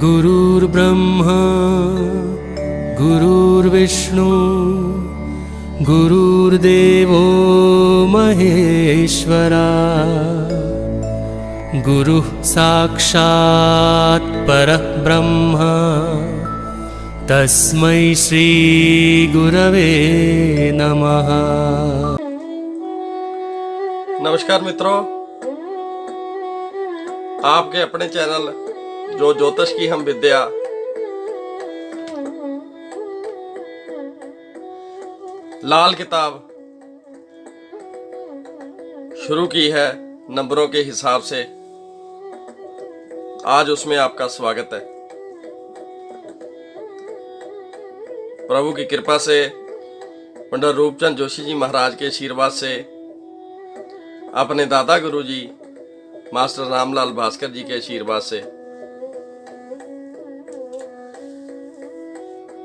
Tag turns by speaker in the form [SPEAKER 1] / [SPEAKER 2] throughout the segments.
[SPEAKER 1] गुरुर्ब्रह्मा गुरुर्विष्णु गुरुर्देवो महेश्वरा गुरुः साक्षात् परब्रह्म तस्मै श्री गुरवे नमः।
[SPEAKER 2] नमस्कार मित्रों, आपके अपने चैनल जो ज्योतिष की हम विद्या लाल किताब शुरू की है नंबरों के हिसाब से। आज उसमें आपका स्वागत है। प्रभु की कृपा से, पंडित रूपचंद जोशी जी महाराज के आशीर्वाद से, अपने दादा गुरु जी मास्टर रामलाल भास्कर जी के आशीर्वाद से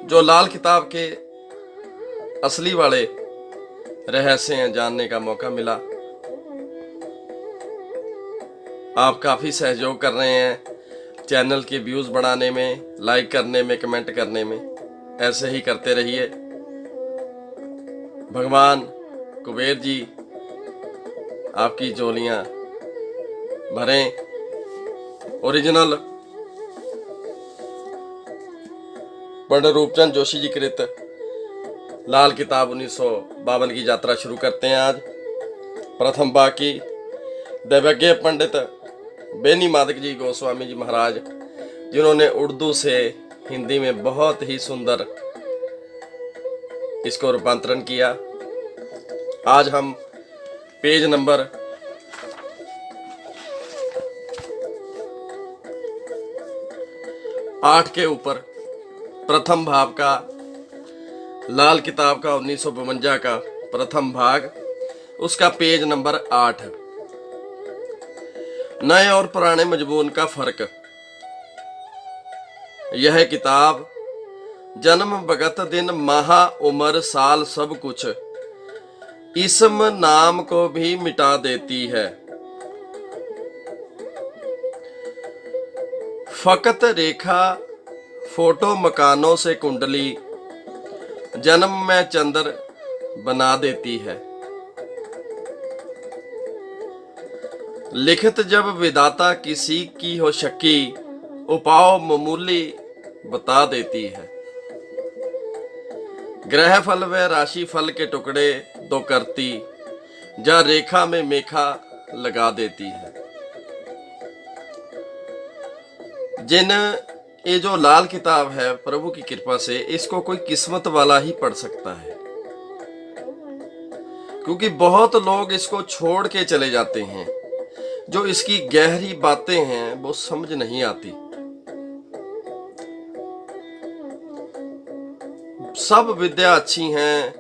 [SPEAKER 2] जो लाल किताब के असली वाले रहस्य हैं जानने का मौका मिला। आप काफी सहयोग कर रहे हैं चैनल के व्यूज बढ़ाने में, लाइक करने में, कमेंट करने में। ऐसे ही करते रहिए। भगवान कुबेर जी आपकी झोलियां भरें। ओरिजिनल पंडित रूपचंद जोशी जी कृत लाल किताब 1952 की यात्रा शुरू करते हैं। आज प्रथम भाग की दैवज्ञ पंडित बेनी माधक जी गोस्वामी जी महाराज, जिन्होंने उर्दू से हिंदी में बहुत ही सुंदर इसको रूपांतरण किया। आज हम पेज नंबर 8 के ऊपर प्रथम भाग का लाल किताब का 1952 का प्रथम भाग, उसका पेज नंबर 8, नए और पुराने मजमून का फर्क। यह किताब जन्म भगत दिन माह उम्र साल सब कुछ इसम नाम को भी मिटा देती है। फकत रेखा फोटो मकानों से कुंडली जन्म में चंद्र बना देती है। लिखित जब विधाता किसी की हो शक्की उपाय मामूली बता देती है। ग्रह फल व राशि फल के टुकड़े दो करती जा रेखा में मेखा लगा देती है। जिन ये जो लाल किताब है, प्रभु की कृपा से इसको कोई किस्मत वाला ही पढ़ सकता है, क्योंकि बहुत लोग इसको छोड़ के चले जाते हैं। जो इसकी गहरी बातें हैं वो समझ नहीं आती। सब विद्या अच्छी हैं,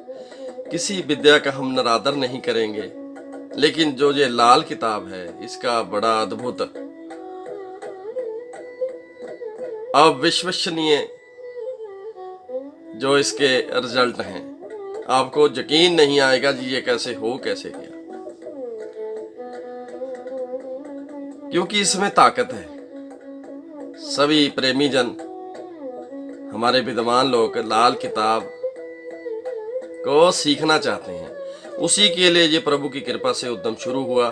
[SPEAKER 2] किसी विद्या का हम निरादर नहीं करेंगे, लेकिन जो ये लाल किताब है इसका बड़ा अद्भुत अविश्वसनीय जो इसके रिजल्ट हैं, आपको यकीन नहीं आएगा जी ये कैसे कैसे गया, क्योंकि इसमें ताकत है। सभी प्रेमी जन, हमारे विद्वान लोग लाल किताब को सीखना चाहते हैं। उसी के लिए ये प्रभु की कृपा से उद्यम शुरू हुआ।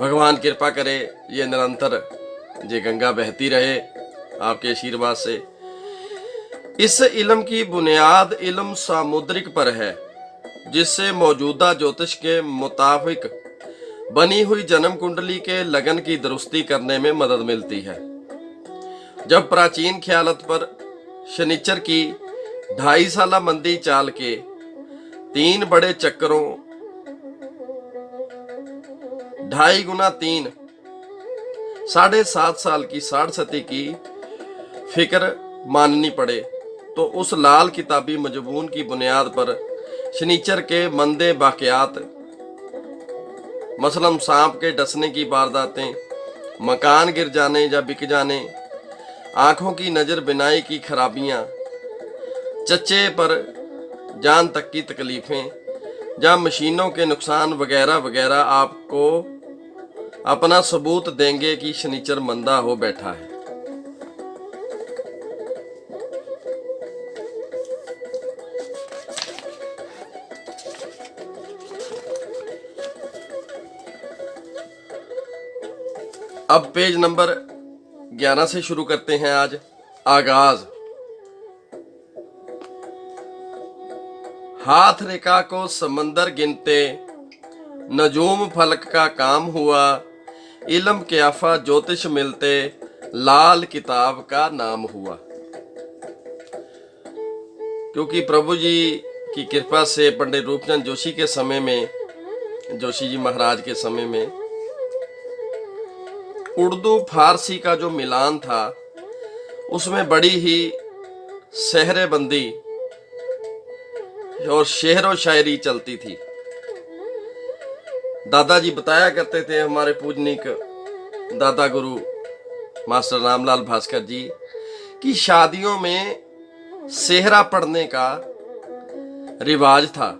[SPEAKER 2] भगवान कृपा करे ये निरंतर ये गंगा बहती रहे आपके आशीर्वाद से। इस इल्म की बुनियाद इल्म सामुद्रिक पर है, जिससे मौजूदा ज्योतिष के मुताबिक बनी हुई जन्म कुंडली के लगन की दुरुस्ती करने में मदद मिलती है। जब प्राचीन ख्यालत पर शनिचर की 2.5 साला मंदी चाल के 3 बड़े चक्करों 2.5 गुना 3 7.5 साल की 60 सती की फिक्र माननी पड़े, तो उस लाल किताबी मजमून की बुनियाद पर शनिचर के मंदे वाकयात, मसलन सांप के डसने की वारदातें, मकान गिर जाने या बिक जाने, आंखों की नजर बिनाई की खराबियां, चच्चे पर जान तक की तकलीफें या मशीनों के नुकसान वगैरह वगैरह आपको अपना सबूत देंगे कि शनिचर मंदा हो बैठा है। अब पेज नंबर 11 से शुरू करते हैं आज। आगाज। हाथ रेखा को समंदर गिनते, नजूम फलक का काम हुआ, इल्म क्याफा ज्योतिष मिलते, लाल किताब का नाम हुआ। क्योंकि प्रभु जी की कृपा से पंडित रूपचंद जोशी के समय में, जोशी जी महाराज के समय में उर्दू फारसी का जो मिलान था उसमें बड़ी ही सहरेबंदी और शेर व शायरी चलती थी। दादाजी बताया करते थे, हमारे पूजनीक दादा गुरु मास्टर रामलाल भास्कर जी, कि शादियों में सेहरा पढ़ने का रिवाज था।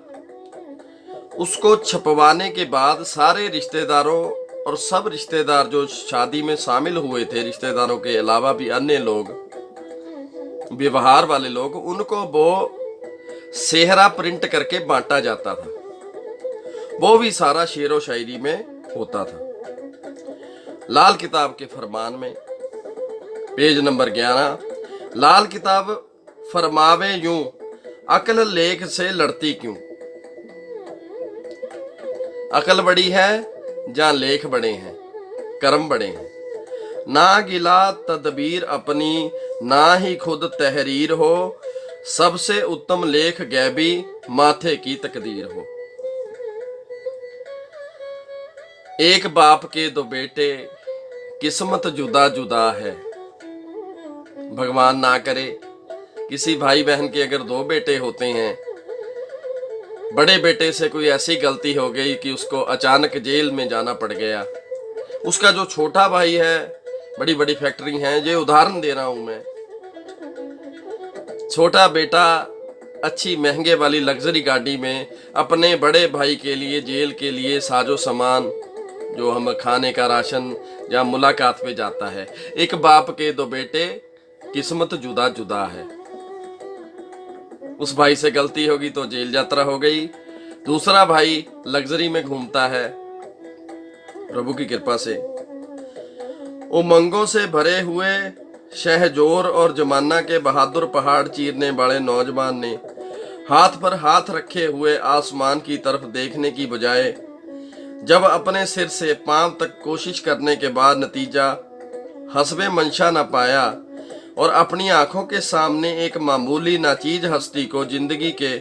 [SPEAKER 2] उसको छपवाने के बाद सारे रिश्तेदारों और सब रिश्तेदार जो शादी में शामिल हुए थे, रिश्तेदारों के अलावा भी अन्य लोग, व्यवहार वाले लोग, उनको वो सेहरा प्रिंट करके बांटा जाता था। वो भी सारा शेर व शायरी में होता था। लाल किताब के फरमान में पेज नंबर 11, लाल किताब फरमावे यूं, अकल लेख से लड़ती क्यों। अकल बड़ी है जहां लेख बड़े हैं, कर्म बड़े हैं। ना गिला तदबीर अपनी, ना ही खुद तहरीर हो, सबसे उत्तम लेख गैबी, माथे की तकदीर हो। एक बाप के दो बेटे, किस्मत जुदा जुदा है। भगवान ना करे किसी भाई बहन के अगर 2 बेटे होते हैं, बड़े बेटे से कोई ऐसी गलती हो गई कि उसको अचानक जेल में जाना पड़ गया, उसका जो छोटा भाई है, बड़ी बड़ी फैक्ट्री हैं, ये उदाहरण दे रहा हूं मैं, छोटा बेटा अच्छी महंगे वाली लग्जरी गाड़ी में अपने बड़े भाई के लिए, जेल के लिए साजो सामान, जो हम खाने का राशन, जहाँ मुलाकात पे जाता है। एक बाप के 2 बेटे, किस्मत जुदा जुदा है। उस भाई से गलती होगी तो जेल यात्रा हो गई। दूसरा भाई लग्जरी में घूमता है, प्रभु की कृपा से। उमंगों से भरे हुए शहजोर और जमाना के बहादुर पहाड़ चीरने वाले नौजवान ने हाथ पर हाथ रखे हुए आसमान की तरफ देखने की बजाय जब अपने सिर से पांव तक कोशिश करने के बाद नतीजा हस्बे मंशा न पाया और अपनी आंखों के सामने एक मामूली नाचीज हस्ती को जिंदगी के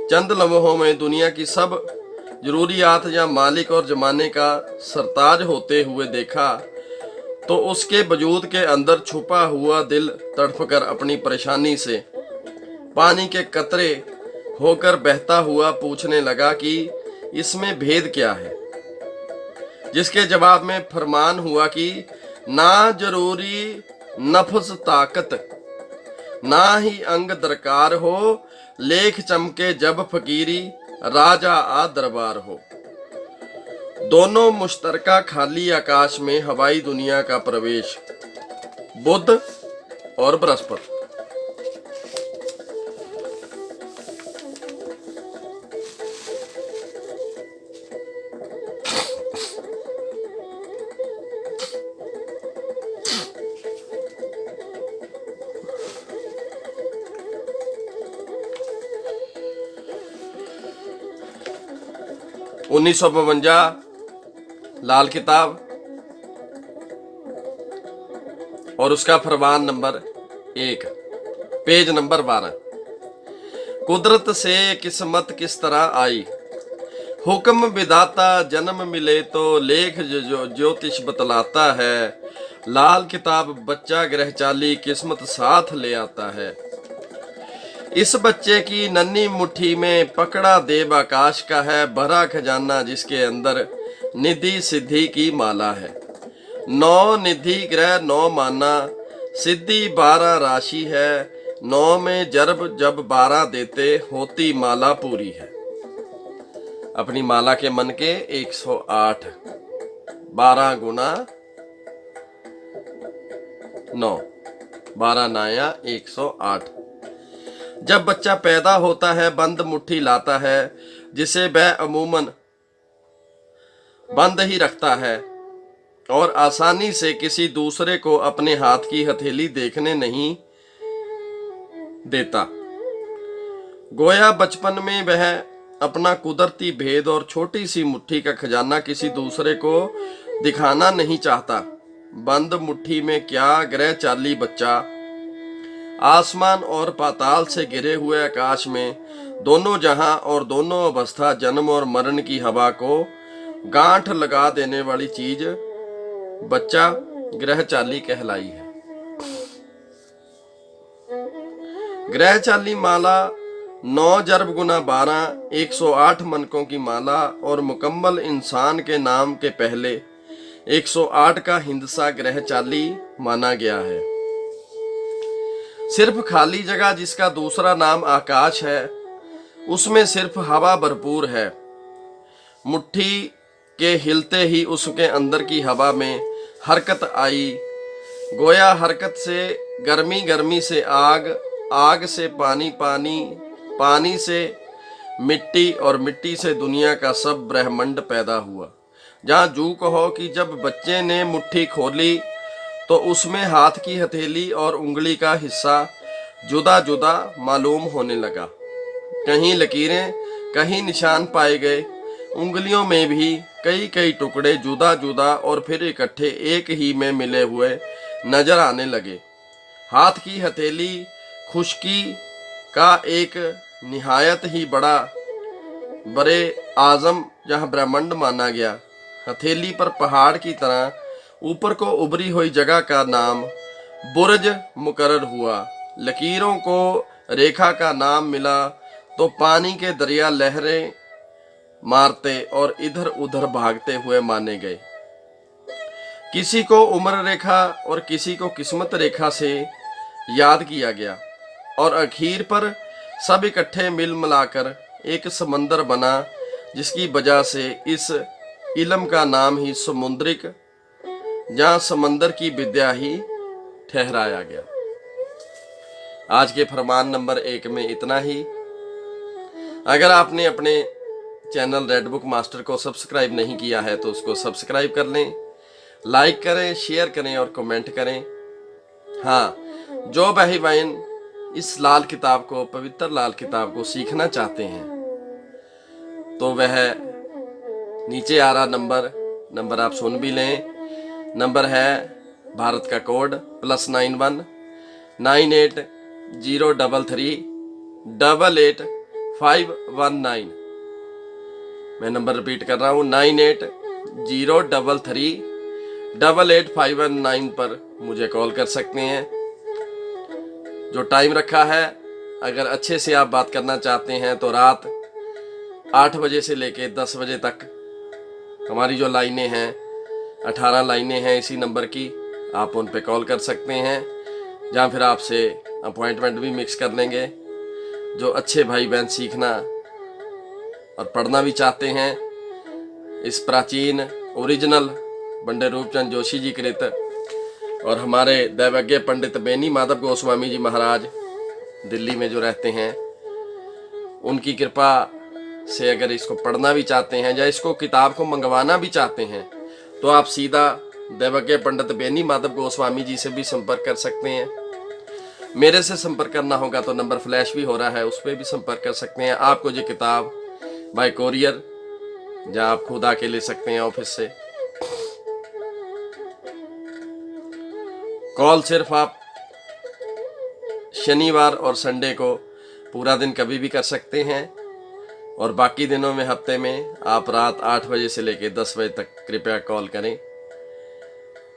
[SPEAKER 2] चंद लम्हों में दुनिया की सब जरूरियात या मालिक और जमाने का सरताज होते हुए देखा, तो उसके वजूद के अंदर छुपा हुआ दिल तड़पकर अपनी परेशानी से पानी के कतरे होकर बहता हुआ पूछने लगा कि इसमें भेद क्या है। जिसके जवाब में फरमान हुआ कि ना जरूरी नफ्स ताकत, ना ही अंग दरकार हो, लेख चमके जब फकीरी, राजा आ दरबार हो। दोनों मुश्तरका खाली आकाश में हवाई दुनिया का प्रवेश, बुध और बृहस्पति। उन्नीस सौ 52 लाल किताब और उसका फरमान नंबर 1, पेज नंबर 12। कुदरत से किस्मत किस तरह आई, हुक्म विधाता जन्म मिले तो लेख जो ज्योतिष बतलाता है, लाल किताब बच्चा ग्रह चाली किस्मत साथ ले आता है। इस बच्चे की नन्ही मुट्ठी में पकड़ा देव आकाश का है, भरा खजाना जिसके अंदर निधि सिद्धि की माला है। 9 निधि ग्रह 9 माना, सिद्धि 12 राशि है, 9 में जब 12 देते होती माला पूरी है। अपनी माला के मन के 108, 12 गुना 9, 12 नाया 108। जब बच्चा पैदा होता है बंद मुट्ठी लाता है, जिसे वह अमूमन बंद ही रखता है, और आसानी से किसी दूसरे को अपने हाथ की हथेली देखने नहीं देता। गोया बचपन में वह अपना कुदरती भेद और छोटी सी मुट्ठी का खजाना किसी दूसरे को दिखाना नहीं चाहता। बंद मुट्ठी में क्या ग्रह चाली बच्चा आसमान और पाताल से घिरे हुए आकाश में दोनों जहां और दोनों अवस्था, जन्म और मरण की हवा को गांठ लगा देने वाली चीज बच्चा ग्रह चाली कहलाई है। ग्रह चाली माला 9 जर्ब गुना 12 108 मनकों की माला और मुकम्मल इंसान के नाम के पहले 108 का हिंदसा ग्रह चाली माना गया है। सिर्फ खाली जगह जिसका दूसरा नाम आकाश है, उसमें सिर्फ हवा भरपूर है। मुट्ठी के हिलते ही उसके अंदर की हवा में हरकत आई। गोया हरकत से गर्मी, गर्मी से आग, आग से पानी, पानी, पानी से मिट्टी और मिट्टी से दुनिया का सब ब्रह्मांड पैदा हुआ। जहाँ जू कहो कि जब बच्चे ने मुट्ठी खोली तो उसमें हाथ की हथेली और उंगली का हिस्सा जुदा जुदा मालूम होने लगा। कहीं लकीरें, कहीं निशान पाए गए। उंगलियों में भी कई कई टुकड़े जुदा जुदा और फिर इकट्ठे एक ही में मिले हुए नजर आने लगे। हाथ की हथेली खुश्की का एक निहायत ही बड़े आजम जहाँ ब्रह्मांड माना गया। हथेली पर पहाड़ की तरह ऊपर को उभरी हुई जगह का नाम बुर्ज मुकर्रर हुआ। लकीरों को रेखा का नाम मिला तो पानी के दरिया लहरें मारते और इधर उधर भागते हुए माने गए। किसी को उम्र रेखा और किसी को किस्मत रेखा से याद किया गया और आखिर पर सब इकट्ठे मिल मिलाकर एक समंदर बना, जिसकी वजह से इस इल्म का नाम ही समुद्रिक, जहां समंदर की विद्या ही ठहराया गया। आज के फरमान नंबर 1 में इतना ही। अगर आपने अपने चैनल रेड बुक मास्टर को सब्सक्राइब नहीं किया है तो उसको सब्सक्राइब कर लें, लाइक करें, शेयर करें और कमेंट करें। हाँ, जो भाई बहन इस लाल किताब को, पवित्र लाल किताब को सीखना चाहते हैं तो वह नीचे आ रहा नंबर आप सुन भी लें। नंबर है भारत का कोड +91 9803 888519। मैं नंबर रिपीट कर रहा हूँ 9803 888519 पर मुझे कॉल कर सकते हैं। जो टाइम रखा है, अगर अच्छे से आप बात करना चाहते हैं तो रात 8 बजे से लेके 10 बजे तक हमारी जो लाइनें हैं, 18 लाइनें हैं इसी नंबर की, आप उन पे कॉल कर सकते हैं। जहाँ फिर आपसे अपॉइंटमेंट भी मिक्स कर लेंगे। जो अच्छे भाई बहन सीखना और पढ़ना भी चाहते हैं इस प्राचीन ओरिजिनल पंडित रूपचंद जोशी जी कृत और हमारे दैवज्ञ पंडित बेनी माधव गोस्वामी जी महाराज दिल्ली में जो रहते हैं, उनकी कृपा से अगर इसको पढ़ना भी चाहते हैं या इसको किताब को मंगवाना भी चाहते हैं तो आप सीधा दैवज्ञ पंडित बेनी माधव गोस्वामी जी से भी संपर्क कर सकते हैं। मेरे से संपर्क करना होगा तो नंबर फ्लैश भी हो रहा है, उस पर भी संपर्क कर सकते हैं। आपको ये किताब बाय कोरियर या आप खुद आके ले सकते हैं ऑफिस से। कॉल सिर्फ आप शनिवार और संडे को पूरा दिन कभी भी कर सकते हैं और बाकी दिनों में हफ्ते में आप रात 8 बजे से लेकर 10 बजे तक कृपया कॉल करें,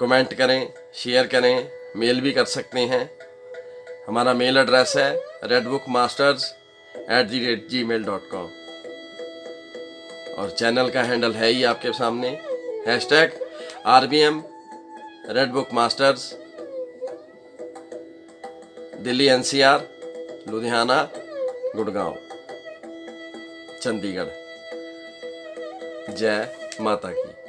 [SPEAKER 2] कमेंट करें, शेयर करें, मेल भी कर सकते हैं। हमारा मेल एड्रेस है redbookmasters@gmail.com और चैनल का हैंडल है ही आपके सामने #RBM Redbook Masters, Delhi NCR, Ludhiana, Gurgaon, Chandigarh. जय माता की।